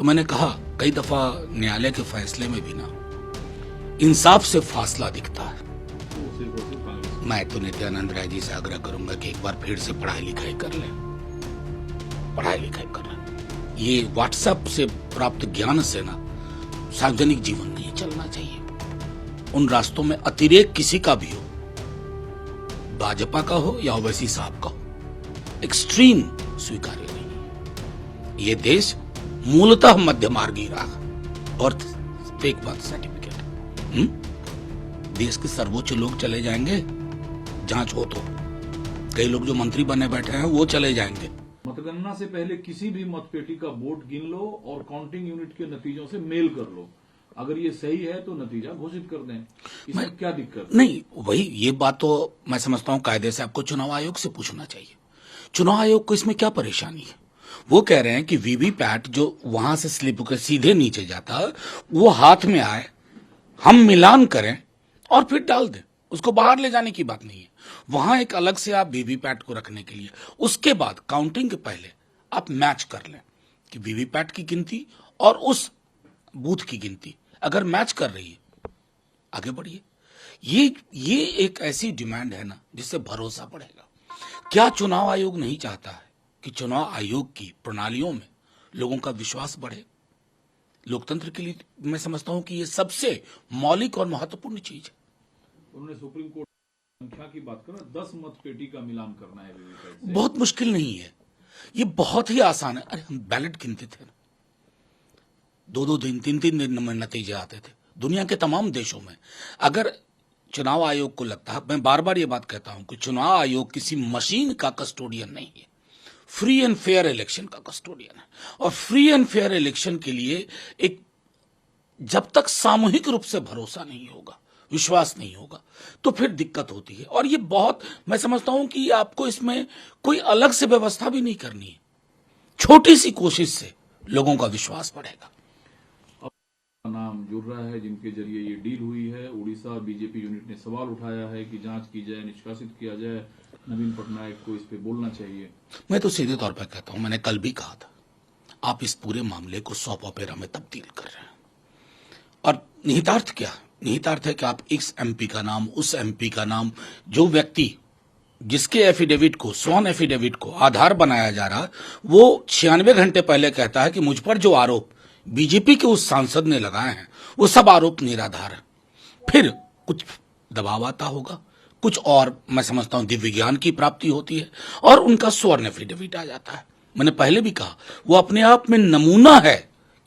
तो मैंने कहा कई दफा न्यायालय के फैसले में भी ना इंसाफ से फासला दिखता है। मैं तो नित्यानंद राय जी से आग्रह करूंगा कि एक बार फिर से पढ़ाई लिखाई कर लें, पढ़ाई लिखाई कर लें। ये व्हाट्सएप से प्राप्त ज्ञान से ना सार्वजनिक जीवन नहीं चलना चाहिए। उन रास्तों में अतिरेक किसी का भी हो, भाजपा का हो या ओवैसी साहब का हो, एक्सट्रीम स्वीकार्य नहीं। ये देश मूलतः मध्य मार्गी रहा और फेक बर्थ सर्टिफिकेट। देश के सर्वोच्च लोग चले जाएंगे, जांच हो तो कई लोग जो मंत्री बने बैठे हैं वो चले जाएंगे। मतगणना से पहले किसी भी मतपेटी का वोट गिन लो और काउंटिंग यूनिट के नतीजों से मेल कर लो। अगर ये सही है तो नतीजा घोषित कर दें। इसमें क्या दिक्कत? नहीं, वही ये बात तो मैं समझता हूं कायदे से आपको चुनाव आयोग से पूछना चाहिए। चुनाव आयोग को इसमें क्या परेशानी है? वो कह रहे हैं कि वीवीपैट जो वहां से स्लिप होकर सीधे नीचे जाता है वो हाथ में आए, हम मिलान करें और फिर डाल दें। उसको बाहर ले जाने की बात नहीं है। वहां एक अलग से आप वीवीपैट को रखने के लिए, उसके बाद काउंटिंग के पहले आप मैच कर लें कि वीवीपैट की गिनती और उस बूथ की गिनती अगर मैच कर रही है आगे बढ़िए। ये एक ऐसी डिमांड है ना जिससे भरोसा बढ़ेगा। क्या चुनाव आयोग नहीं चाहता है कि चुनाव आयोग की प्रणालियों में लोगों का विश्वास बढ़े? लोकतंत्र के लिए मैं समझता हूं कि ये सबसे मौलिक और महत्वपूर्ण चीज है। उन्होंने सुप्रीम कोर्ट संख्या की बात करा, 10 मतपेटी का मिलान करना है वीवीपैट से। बहुत मुश्किल नहीं है, ये बहुत ही आसान है। अरे हम बैलेट गिनते थे ना, 2-2 दिन 3-3 दिन में नतीजे आते थे दुनिया के तमाम देशों में। अगर चुनाव आयोग को लगता है, मैं बार बार ये बात कहता हूं कि चुनाव आयोग किसी मशीन का कस्टोडियन नहीं है, फ्री एंड फेयर इलेक्शन का कस्टोडियन है। और फ्री एंड फेयर इलेक्शन के लिए एक जब तक सामूहिक रूप से भरोसा नहीं होगा, विश्वास नहीं होगा, तो फिर दिक्कत होती है। और ये बहुत मैं समझता हूं कि आपको इसमें कोई अलग से व्यवस्था भी नहीं करनी है। छोटी सी कोशिश से लोगों का विश्वास बढ़ेगा। नाम जुड़ रहा है जिनके जरिए ये डील हुई है। उड़ीसा बीजेपी यूनिट ने सवाल उठाया है कि जांच की जाए, निष्कासित किया जाए। नवीन पटनायक को इस पे बोलना चाहिए। मैं तो सीधे तौर पर कहता हूं, मैंने कल भी कहा था, आप इस पूरे मामले को सॉप ऑपेरा में तब्दील कर रहे हैं। और निहितार्थ क्या? निहितार्थ है कि आप इस एमपी का नाम, उस एमपी का नाम, जो व्यक्ति जिसके एफिडेविट को, स्वर्ण एफिडेविट को आधार बनाया जा रहा, वो 96 घंटे पहले कहता है कि मुझ पर जो आरोप बीजेपी के उस सांसद ने लगाए हैं वो सब आरोप निराधार है। फिर कुछ दबाव आता होगा, कुछ और मैं समझता हूं दिव्य ज्ञान की प्राप्ति होती है और उनका स्वर्ण एफिडेविट आ जाता है। मैंने पहले भी कहा, वो अपने आप में नमूना है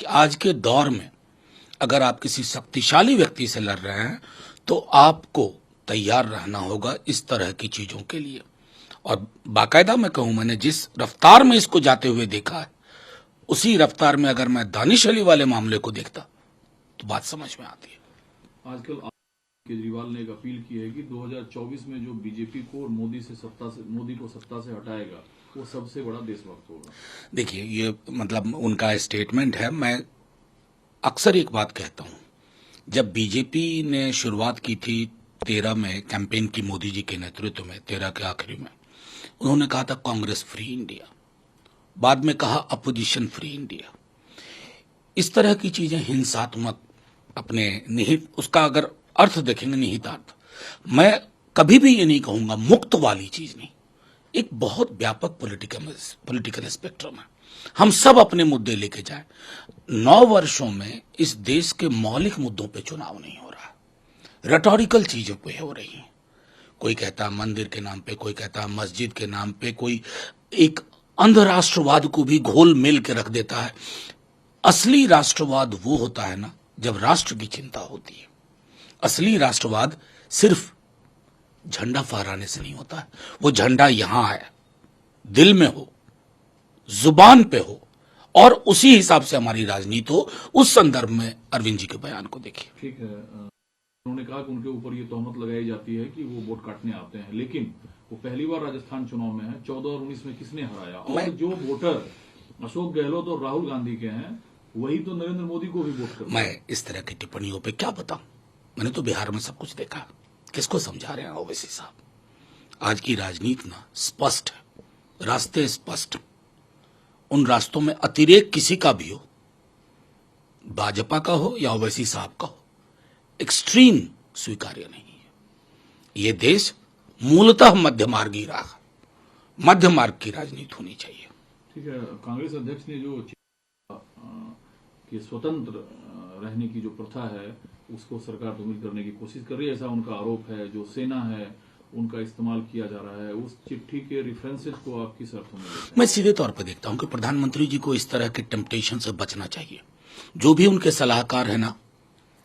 कि आज के दौर में अगर आप किसी शक्तिशाली व्यक्ति से लड़ रहे हैं तो आपको तैयार रहना होगा इस तरह की चीजों के लिए। और बाकायदा मैं कहूं, मैंने जिस रफ्तार में इसको जाते हुए देखा है, उसी रफ्तार में अगर मैं दानिश अली वाले मामले को देखता तो बात समझ में आती है। आजकल केजरीवाल ने एक अपील की है कि 2024 में जो बीजेपी को और मोदी को सत्ता से हटाएगा वो सबसे बड़ा देशभक्त होगा। देखिए, ये मतलब उनका स्टेटमेंट है। मैं अक्सर एक बात कहता हूं, जब बीजेपी ने शुरुआत की थी 13 में कैंपेन की मोदी जी के नेतृत्व में, 13 के आखिरी में, उन्होंने कहा था कांग्रेस फ्री इंडिया, बाद में कहा अपोजिशन फ्री इंडिया। इस तरह की चीजें हिंसात्मक अपने निहित, उसका अगर अर्थ देखेंगे निहितार्थ, मैं कभी भी ये नहीं कहूंगा मुक्त वाली चीज नहीं, एक बहुत व्यापक पॉलिटिकल स्पेक्ट्रम है। हम सब अपने मुद्दे लेके जाएं। 9 वर्षों में इस देश के मौलिक मुद्दों पे चुनाव नहीं हो रहा, रेटोरिकल चीजों पे हो रही है। कोई कहता है मंदिर के नाम पे, कोई कहता है मस्जिद के नाम पे, कोई एक अंध राष्ट्रवाद को भी घोल मिल के रख देता है। असली राष्ट्रवाद वो होता है ना जब राष्ट्र की चिंता होती है। असली राष्ट्रवाद सिर्फ झंडा फहराने से नहीं होता है। वो झंडा यहां है, दिल में हो, जुबान पे हो, और उसी हिसाब से हमारी राजनीति हो। उस संदर्भ में अरविंद जी के बयान को देखिए। ठीक है, उन्होंने कहा कि उनके ऊपर ये तोहमत लगाई जाती है कि वो वोट काटने आते हैं, लेकिन वो पहली बार राजस्थान चुनाव में है। 14 और 19 में किसने हराया? और जो वोटर अशोक गहलोत और राहुल गांधी के हैं वही तो नरेंद्र मोदी को भी वोट करते हैं। मैं इस तरह की टिप्पणियों पे क्या बताऊं? मैंने तो बिहार में सब कुछ देखा। किसको समझा रहे हैं ओवैसी साहब? आज की राजनीति ना स्पष्ट है, रास्ते स्पष्ट। उन रास्तों में अतिरेक किसी का भी हो, भाजपा का हो या ओवैसी साहब का हो, एक्सट्रीम स्वीकार्य नहीं है। ये देश मूलतः मध्य मार्गी रहा, मध्य मार्ग की राजनीति होनी चाहिए। ठीक है, कांग्रेस अध्यक्ष ने जो कि स्वतंत्र रहने की जो प्रथा है उसको सरकार धूमिल करने की कोशिश कर रही है, ऐसा उनका आरोप है। जो सेना है उनका इस्तेमाल किया जा रहा है, उस चिट्ठी के रेफरेंसेस को आप किस अर्थों में देखते हैं? मैं सीधे तौर पर देखता हूं कि प्रधानमंत्री जी को इस तरह के टेम्पटेशन से बचना चाहिए। जो भी उनके सलाहकार है ना,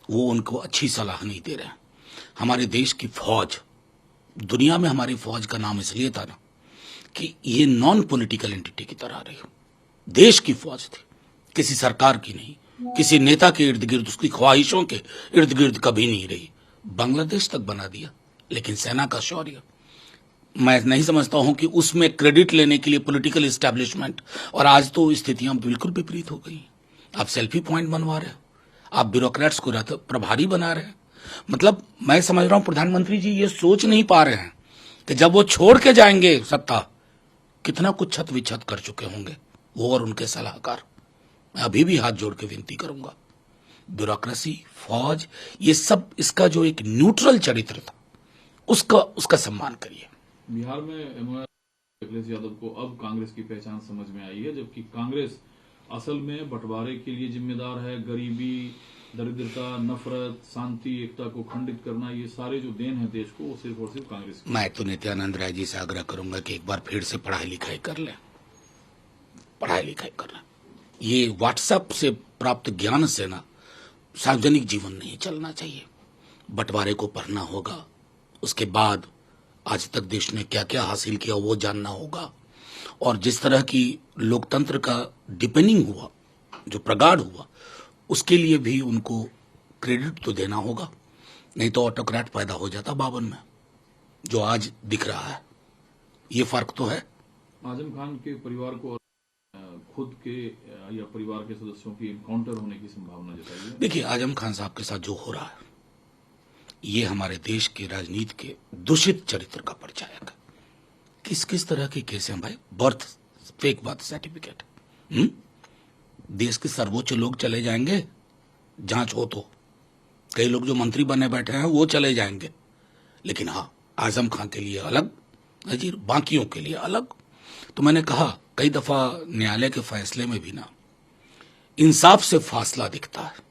वो उनको अच्छी सलाह नहीं दे रहे हैं। हमारे देश की फौज, दुनिया में हमारी फौज का नाम इसलिए था ना कि ये नॉन पॉलिटिकल एंटिटी की तरह रही, देश की फौज थी, किसी सरकार की नहीं, किसी नेता के इर्द गिर्द, उसकी ख्वाहिशों के इर्द गिर्द कभी नहीं रही। बांग्लादेश तक बना दिया, लेकिन सेना का शौर्य, मैं नहीं समझता हूं कि उसमें क्रेडिट लेने के लिए पॉलिटिकल एस्टैब्लिशमेंट, और आज तो स्थितियां बिल्कुल विपरीत हो गई। आप सेल्फी पॉइंट बनवा रहे हो, आप ब्यूरोक्रेट्स को प्रभारी बना रहे हैं। मतलब मैं समझ रहा हूं प्रधानमंत्री जी ये सोच नहीं पा रहे हैं कि जब वो छोड़ के जाएंगे सत्ता, कितना कुछ छत विछत कर चुके होंगे वो और उनके सलाहकार। मैं अभी भी हाथ जोड़ के विनती करूंगा, ब्यूरोक्रेसी, फौज, ये सब, इसका जो एक न्यूट्रल चरित्र था उसका सम्मान करिए। बिहार में अखिलेश यादव को अब कांग्रेस की पहचान समझ में आई है, जबकि कांग्रेस असल में बंटवारे के लिए जिम्मेदार है। गरीबी, दरिद्रता, नफरत, शांति, एकता को खंडित करना, ये सारे जो देन है देश को, वो सिर्फ और सिर्फ कांग्रेस की। मैं तो नित्यानंद राय जी से आग्रह करूंगा कि एक बार फिर से पढ़ाई लिखाई कर लें, पढ़ाई लिखाई कर लें। ये व्हाट्सएप से प्राप्त ज्ञान से ना सार्वजनिक जीवन नहीं चलना चाहिए। बंटवारे को पढ़ना होगा, उसके बाद आज तक देश ने क्या क्या हासिल किया वो जानना होगा, और जिस तरह की लोकतंत्र का डिपेनिंग हुआ, जो प्रगाढ़ हुआ, उसके लिए भी उनको क्रेडिट तो देना होगा। नहीं तो ऑटोक्रेट पैदा हो जाता 52 में, जो आज दिख रहा है। ये फर्क तो है। आजम खान के परिवार को खुद के या परिवार के सदस्यों की एनकाउंटर होने की संभावना जताई है। देखिए, आजम खान साहब के साथ जो हो रहा है, ये हमारे देश की राजनीति के दूषित चरित्र का परिचायक है। किस किस तरह के केस हैं भाई? बर्थ फेक बर्थ सर्टिफिकेट, देश के सर्वोच्च लोग चले जाएंगे जांच हो तो, कई लोग जो मंत्री बने बैठे हैं वो चले जाएंगे, लेकिन हाँ, आजम खान के लिए अलग नजीर, बाकियों के लिए अलग। तो मैंने कहा कई दफा न्यायालय के फैसले में भी ना इंसाफ से फासला दिखता है।